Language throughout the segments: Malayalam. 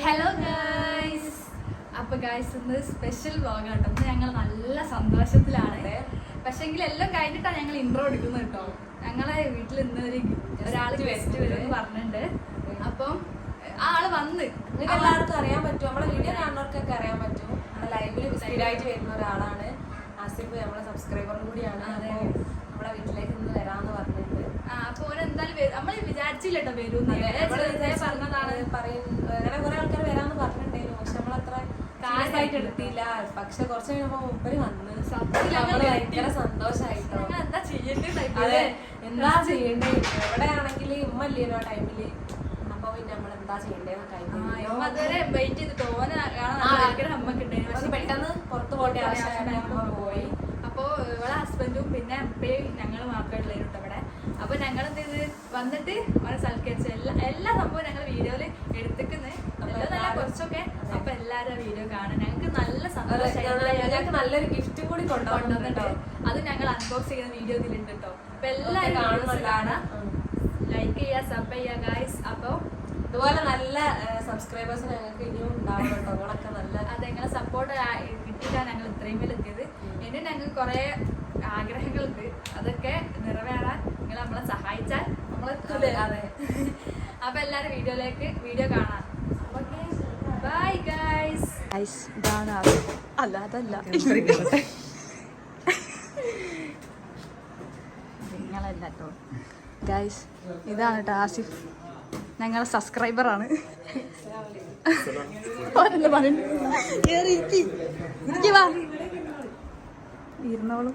Hello guys. അപ്പൊ ഗൈസ് ഇന്ന് സ്പെഷ്യൽ വ്ളോഗാണ്. ഇന്ന് ഞങ്ങൾ നല്ല സന്തോഷത്തിലാണ്. പക്ഷെങ്കിൽ എല്ലാം കഴിഞ്ഞിട്ടാണ് ഞങ്ങൾ ഇൻട്രോ എടുക്കുന്നത് കേട്ടോ. ഞങ്ങളെ വീട്ടിൽ ഇന്ന് ഒരാൾ ഗസ്റ്റ് വരും പറഞ്ഞിട്ടുണ്ട്. അപ്പം ആ ആള് വന്ന് എല്ലാവർക്കും അറിയാൻ പറ്റും, നമ്മളെ വീഡിയോ കാണുന്നവർക്കൊക്കെ അറിയാൻ പറ്റും. ലൈവില് സ്ഥിരമായിട്ട് വരുന്ന ഒരാളാണ് ആസിഫ്, നമ്മളെ സബ്സ്ക്രൈബറും കൂടിയാണ്. നമ്മളെ വീട്ടിലേക്ക് ഇന്ന് വരാന്ന് പറഞ്ഞിട്ടുണ്ട്. അപ്പൊ ഓരെന്തായാലും നമ്മൾ വിചാരിച്ചില്ല കേട്ടോ വരും പറഞ്ഞതാണ്. അങ്ങനെ കുറെ ആൾക്കാർ വരാന്ന് പറഞ്ഞിട്ടുണ്ടായിരുന്നു, പക്ഷെ നമ്മളത്ര കാര്യമായിട്ട് എടുത്തില്ല. പക്ഷെ കുറച്ച് കഴിഞ്ഞപ്പോ മുപ്പര് വന്ന് ഭയങ്കര സന്തോഷായിട്ടോ. എന്താ ചെയ്യേണ്ടത്, എന്താ ചെയ്യണ്ടേ, എവിടെയാണെങ്കിൽ ഉമ്മ ഇല്ലേനോ ആ ടൈമില്. അപ്പൊ പിന്നെ നമ്മൾ എന്താ ചെയ്യണ്ടേന്നൊക്കെ അതുവരെ വെയിറ്റ് ചെയ്തിട്ട് ആഗ്രഹം അമ്മക്ക് ഉണ്ടായിരുന്നു. പക്ഷെ പെട്ടെന്ന് പുറത്ത് പോകേണ്ട ആവശ്യമായിട്ട് പോയി. അപ്പൊ ഇവളെ ഹസ്ബൻഡും പിന്നെ അപ്പയും ഞങ്ങൾ മാത്രമേ ഉള്ളൂ ഇവിടെ. അപ്പൊ ഞങ്ങൾ എന്ത് ചെയ്ത് വന്നിട്ട് അവരെ സൽക്കരിച്ച് എല്ലാ സംഭവവും ഞങ്ങൾ വീഡിയോയില് എടുത്തിക്കുന്നത് നല്ല കുറച്ചൊക്കെ. അപ്പൊ എല്ലാരും വീഡിയോ കാണാൻ ഞങ്ങൾക്ക് നല്ല സന്തോഷം. ഞങ്ങൾക്ക് നല്ലൊരു ഗിഫ്റ്റും കൂടി കൊണ്ടുവന്നിട്ട് അത് ഞങ്ങൾ അൺബോക്സ് ചെയ്യുന്ന വീഡിയോ ഇതിലുണ്ട് കേട്ടോ. അപ്പൊ എല്ലാവരും കാണാം, ലൈക്ക് ചെയ്യുക, സബ് ചെയ്യുക ഗൈസ്. അപ്പൊ ഇതുപോലെ നല്ല സബ്സ്ക്രൈബേഴ്സ് ഞങ്ങൾക്ക് ഇനിയും ഉണ്ടാവും കേട്ടോ. നിങ്ങളൊക്കെ നല്ല അത് ഞങ്ങളെ സപ്പോർട്ട് കിട്ടിയിട്ടാണ് ഞങ്ങൾ ഇത്രയും പേര് എത്തിയത്. ഇനി ഞങ്ങൾക്ക് കുറെ ആഗ്രഹങ്ങളുണ്ട്, അതൊക്കെ നിറവേറാൻ നിങ്ങൾ നമ്മളെ സഹായിച്ചാൽ നമ്മളെത്തൂലേ. അതെ. അപ്പൊ എല്ലാരും വീഡിയോ കാണാം. Bye guys. ഇതാണ് അല്ല അതല്ല നിങ്ങളല്ല കേട്ടോ ഗൈസ്. ഇതാണ് കേട്ടോ ആസിഫ്, ഞങ്ങളെ സബ്സ്ക്രൈബറാണ്. ഇരുന്നോളും.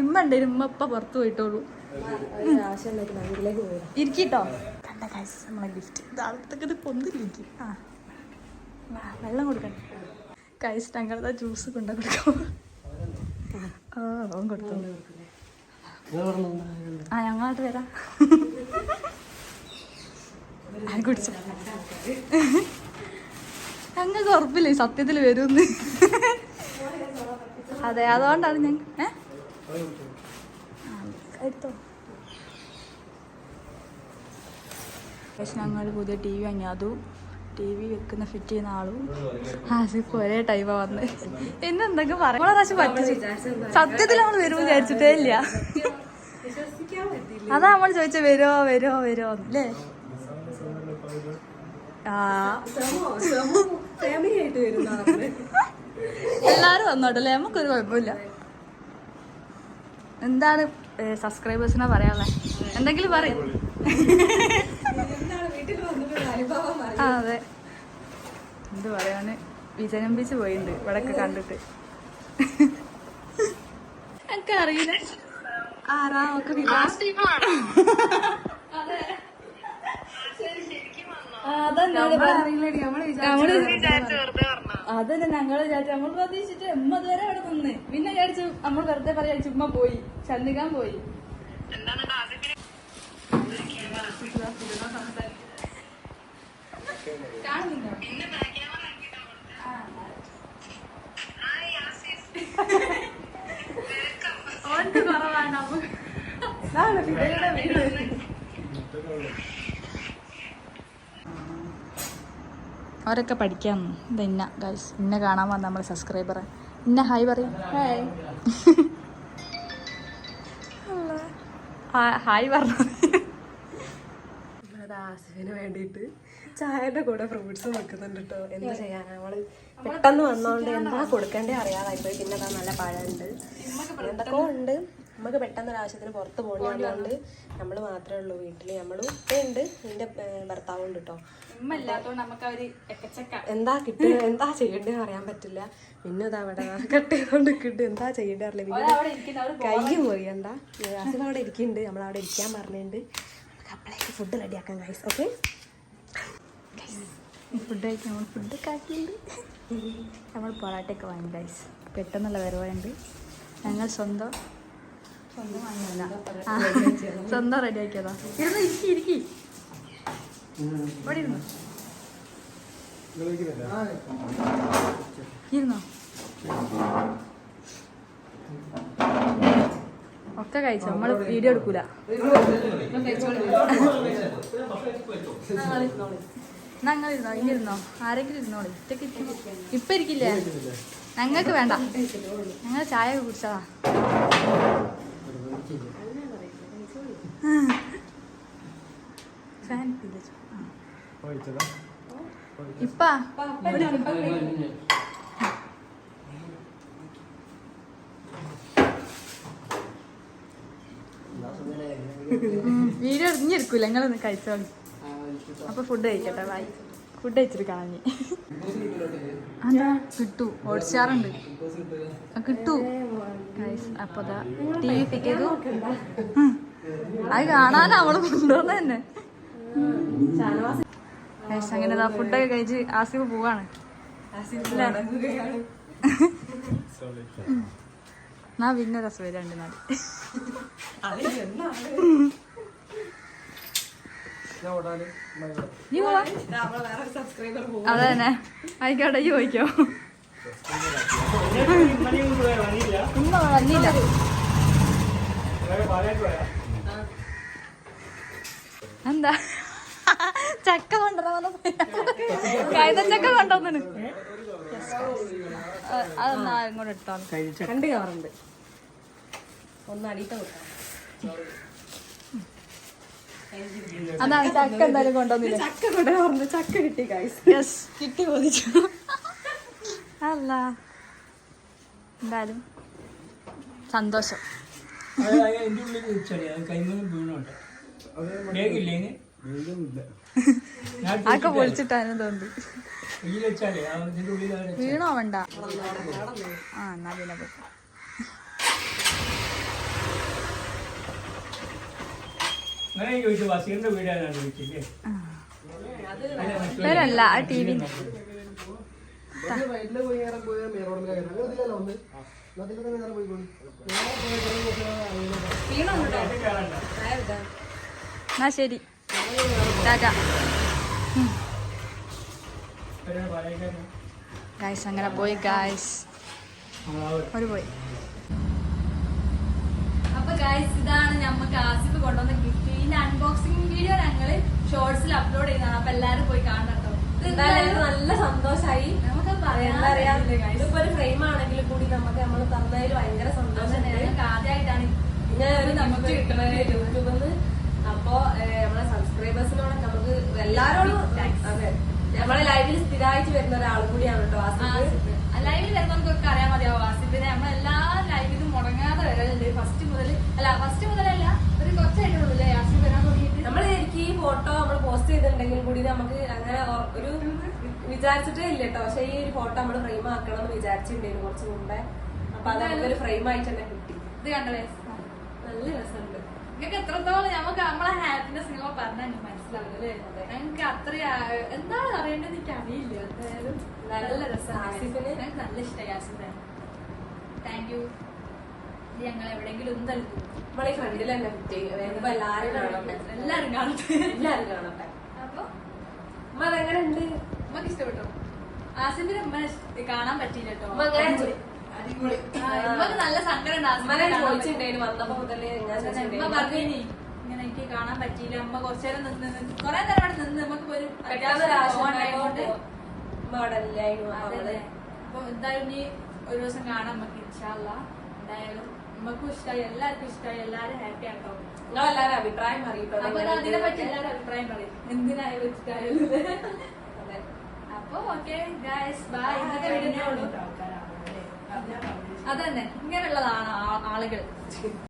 ഇമ്മ ഉണ്ടേലും ഉമ്മ ഇപ്പൊ പുറത്ത് പോയിട്ടോളൂ. ഇരിക്കട്ടോ. കണ്ട ഗൈസ് നമ്മളെ ഗിഫ്റ്റ് ഇതാളത്തൊക്കെ പൊന്നിരിക്കും. വെള്ളം കൊടുക്കണ്ട ഗൈസ്. ഞങ്ങളതാ ജ്യൂസ് കൊണ്ട കൊടുക്കും. അവൻ കൊടുത്തു. ഞങ്ങളായിട്ട് വരാം. കുടിച്ചു. ഞങ്ങൾക്ക് ഉറപ്പില്ലേ സത്യത്തിൽ വരുമെന്ന്. അതെ, അതുകൊണ്ടാണ് ഞങ്ങൾ എടുത്തോ. പക്ഷെ ഞങ്ങൾ പുതിയ ടി വി വാങ്ങി. അതും ടി വി വെക്കുന്ന ഫിറ്റ് ചെയ്യുന്ന ആളും ആസിഫ് ഒരേ ടൈമാണ് വന്ന്. പിന്നെ എന്തൊക്കെ പറയാം. പ്രാവശ്യം പറ്റിച്ചു. സത്യത്തിൽ നമ്മൾ വരുമെന്ന് വിചാരിച്ചിട്ടേ ഇല്ല. അതാ നമ്മൾ ചോദിച്ച വരുമോ അല്ലേ. എല്ലാരും വന്നോട്ടല്ലേ, നമുക്കൊരു കുഴപ്പമില്ല. എന്താണ് സബ്സ്ക്രൈബേഴ്സിനെ പറയാനുള്ളത്? എന്തെങ്കിലും പറയും. അതെ, എന്ത് പറയാന്, വിജനമ്പിച്ച് പോയിട്ടുണ്ട് ഇവിടെയൊക്കെ കണ്ടിട്ട്. എനിക്ക് അറിയില്ല ആരാ ഒക്കെ അതന്നെ ഞങ്ങൾ വിചാരിച്ചു. നമ്മൾ പ്രതീക്ഷിച്ചിട്ട് ഉമ്മ അതുവരെ അവിടെ നിന്ന്. പിന്നെ വിചാരിച്ചു നമ്മൾ വെറുതെ പറയാ ചുമ്മാ പോയി ചന്ദിക്കാൻ പോയി. കാണുന്നുണ്ടോ? ഓണ്ട് കുറവാണ്. അവരൊക്കെ പഠിക്കാൻ ഇന്ന ഗൈസ്. ഇന്നെ കാണാൻ വന്ന നമ്മളെ സബ്സ്ക്രൈബറെ. ഇന്ന ഹായ് പറയും. ഹായ് പറഞ്ഞു. ആസിഫിന് വേണ്ടിയിട്ട് ചായയുടെ കൂടെ ഫ്രൂട്ട്സ് വെക്കുന്നുണ്ട് കേട്ടോ. എന്താ ചെയ്യാനാ, നമ്മള് പെട്ടെന്ന് വന്നോണ്ട് എന്താ കൊടുക്കേണ്ടേ അറിയാതായിപ്പോയി. പിന്നെ അതാ നല്ല പഴമുണ്ട്, എന്തൊക്കെ ഉണ്ട്. നമുക്ക് പെട്ടെന്ന് ഒരു ആവശ്യത്തിന് പുറത്ത് പോകേണ്ടതുകൊണ്ട് നമ്മൾ മാത്രമേ ഉള്ളൂ വീട്ടില്. നമ്മളും ഉണ്ട്, എൻ്റെ ഭർത്താവും ഉണ്ട് കേട്ടോ. എന്താ കിട്ടുക, എന്താ ചെയ്യേണ്ടത് അറിയാൻ പറ്റില്ല. പിന്നെ അത് അവിടെ കട്ട് ചെയ്തോണ്ട് കിട്ടും, എന്താ ചെയ്യേണ്ടത് അറിയില്ല. പിന്നെ കയ്യും പോയി. എന്താ ആസിഫ് അവിടെ ഇരിക്കുന്നുണ്ട്, നമ്മളവിടെ ഇരിക്കാൻ പറഞ്ഞിട്ടുണ്ട്. നമുക്ക് അപ്പോഴേക്ക് ഫുഡ് റെഡിയാക്കാം ഗൈസ്. ഓക്കെ, ഫുഡ് കഴിക്കാൻ നമ്മൾ ഫുഡൊക്കെ ആക്കിയിട്ടുണ്ട്. നമ്മൾ പൊറാട്ടയൊക്കെ വാങ്ങി ഗൈസ്. പെട്ടെന്നുള്ള വരവുണ്ട്. ഞങ്ങൾ സ്വന്തം വാങ്ങിയല്ല, സ്വന്തം റെഡിയാക്കിയതാ. ഇരിക്കി ഇവിടെ ഇരുന്നോ. ഒക്കെ കഴിച്ചു. നമ്മൾ വീഡിയോ എടുക്കൂല. ഞങ്ങൾ ഇരുന്നോ ഇനി ഇരുന്നോ ആരെങ്കിലും ഇരുന്നോളൂ ഇപ്പൊ ഇരിക്കില്ലേ ഞങ്ങൾക്ക് വേണ്ട ഞങ്ങൾ ചായ ഒക്കെ കുടിച്ചതാ ഇപ്പാ വീഡിയോ ഇരിക്കൂല നിങ്ങളൊന്ന് കഴിച്ചോളി അപ്പൊ ഫുഡ് കഴിക്കട്ടെ ബൈ ഫുഡ് കഴിച്ചിട്ട് കളഞ്ഞ് അതാ കിട്ടു ഓടിച്ചാറുണ്ട് കിട്ടു അപ്പൊ ടി വി ഫിക്കു അത് കാണാനാ അവള് കൊണ്ടുവന്ന തന്നെ അങ്ങനെ ഫുഡൊക്കെ കഴിച്ച് ആസിഫ് പോവാണ് എന്നാ പിന്നെ രസം രണ്ട് നാട് അതെ തന്നെ ആയിക്കോട്ടെ ചോദിക്കോ ഇമ്മ വന്നില്ല എന്താ ചക്ക കൊണ്ടുവരാൻ കൈതച്ചക്ക കൊണ്ടുവന്നു അതെന്നാ ഇങ്ങോട്ട് എടുത്തോളൂ 2 കവറുണ്ട് ഒന്ന് അടിയിട്ട് കൊടുക്കാം അതാണ് ചക്ക എന്തായാലും കൊണ്ടുവന്നില്ല ചക്ക കൊണ്ടുവന്നു ചക്ക കിട്ടി യെസ് കിട്ടി കൊതിച്ചു അല്ല എന്തായാലും സന്തോഷം അതൊക്കെ പൊളിച്ചിട്ടാണ് തോന്നുന്നു വീണോ വേണ്ട ആ എന്നാ പിന്നെ പേരല്ല ആ ടി വി എന്നാ ശരി ടാറ്റാ ഗായ്സ് അങ്ങനെ പോയി ഗായ്സ് ഒരു പോയി അപ്പൊ ഗായ്സ് ഇതാണ് നമുക്ക് ആസിഫ് കൊണ്ടുവന്ന ഗിഫ്റ്റ് ഇതിന്റെ അൺബോക്സിംഗ് വീഡിയോ ഞങ്ങള് ഷോർട്സിൽ അപ്ലോഡ് ചെയ്യുന്നതാണ് അപ്പൊ എല്ലാരും പോയി കാണണം നല്ല സന്തോഷായി നമുക്ക് ഇതിപ്പോ ഒരു ഫ്രെയിം ആണെങ്കിലും കൂടി നമ്മൾ തന്നതിൽ ഭയങ്കര സന്തോഷം ഞങ്ങൾക്ക് ആദ്യമായിട്ടാണ് ഇങ്ങനെ നമുക്ക് കിട്ടുന്നത് യൂട്യൂബിൽ നിന്ന് അപ്പൊ നമ്മളെ സബ്സ്ക്രൈബേഴ്സിനോട് നമുക്ക് എല്ലാരോടും അതെ നമ്മളെ ലൈവിൽ സ്ഥിരമായിട്ട് വരുന്ന ഒരാളും കൂടിയാണ് കേട്ടോ ആസിഫ് ലൈവിൽ വരുന്നവർക്കൊക്കെ അറിയാൻ മതിയാവും ആസിഫിനെ നമ്മളെല്ലാ ലൈവിലും മുടങ്ങാതെ വരലുണ്ട് ഫസ്റ്റ് മുതലല്ല ഒരു കുറച്ചായിട്ടുള്ളൂ ആസിഫ് വരാൻ തുടങ്ങിയിട്ട് നമ്മൾ എനിക്ക് ഈ ഫോട്ടോ നമ്മൾ പോസ്റ്റ് ചെയ്തിട്ടുണ്ടെങ്കിൽ കൂടി നമുക്ക് അങ്ങനെ ഒരു വിചാരിച്ചിട്ടേ ഇല്ല കേട്ടോ പക്ഷെ ഈ ഒരു ഫോട്ടോ നമ്മൾ ഫ്രെയിം ആക്കണം എന്ന് വിചാരിച്ചിട്ടുണ്ടായിരുന്നു കുറച്ച് മുമ്പേ അപ്പൊ അത് നമുക്കൊരു ഫ്രെയിം ആയിട്ട് തന്നെ കിട്ടി ഇത് കണ്ടേ നല്ല രസമുണ്ട് നിങ്ങൾക്ക് എത്രത്തോളം നമുക്ക് നമ്മളെ ഹാപ്പിനെസ് നിങ്ങൾ പറഞ്ഞാൽ മനസ്സിലാവില്ലേ ഞങ്ങൾക്ക് അത്ര എന്താണ് അറിയേണ്ടത് എനിക്ക് അറിയില്ല എന്തായാലും നല്ല രസമാണ് ആസിഫിന് ഞങ്ങൾക്ക് നല്ല ഇഷ്ടമായി ആസിഫിനെ താങ്ക് യു ഞങ്ങൾ എവിടെയെങ്കിലും ഒന്ന് നൽകും നമ്മളീ ഫ്രണ്ടിൽ തന്നെ കുട്ടി എല്ലാരും കാണട്ടെ എല്ലാരും കാണട്ടെ അപ്പൊ അമ്മ അതെങ്ങനെ ഉണ്ട് നമുക്ക് ഇഷ്ടപ്പെട്ടോ ആസിഫിന് ഉമ്മ കാണാൻ പറ്റിയില്ല കേട്ടോ ഉമ്മക്ക് നല്ല സങ്കടം ചോദിച്ചിട്ടുണ്ടായിരുന്നു വന്നപ്പോ മുതലേ ഉമ്മ പറഞ്ഞു ഇങ്ങനെ എനിക്ക് കാണാൻ പറ്റിയില്ല അമ്മ കുറച്ചു നേരം നിന്ന് കൊറേ നേരം അവിടെ നിന്ന് നമുക്ക് ഒരു അപ്പൊ എന്തായാലും ഇനി ഒരു ദിവസം കാണാൻ നമുക്ക് ഇൻഷാല്ല എന്തായാലും നമുക്കും ഇഷ്ടമായി എല്ലാവർക്കും ഇഷ്ടമായി എല്ലാരും ഹാപ്പി ആട്ടോ നിങ്ങളെല്ലാരും അഭിപ്രായം അറിയിട്ടോ അപ്പൊ അതിനെ പറ്റി എല്ലാരും അഭിപ്രായം പറയും എന്തിനായാലും ഇഷ്ടമായാലും അപ്പൊ ഓക്കെ ഗൈസ് ബൈ ഇന്നത്തെ വീഡിയോ അതന്നെ ഇങ്ങനെയുള്ളതാണ് ആളുകൾ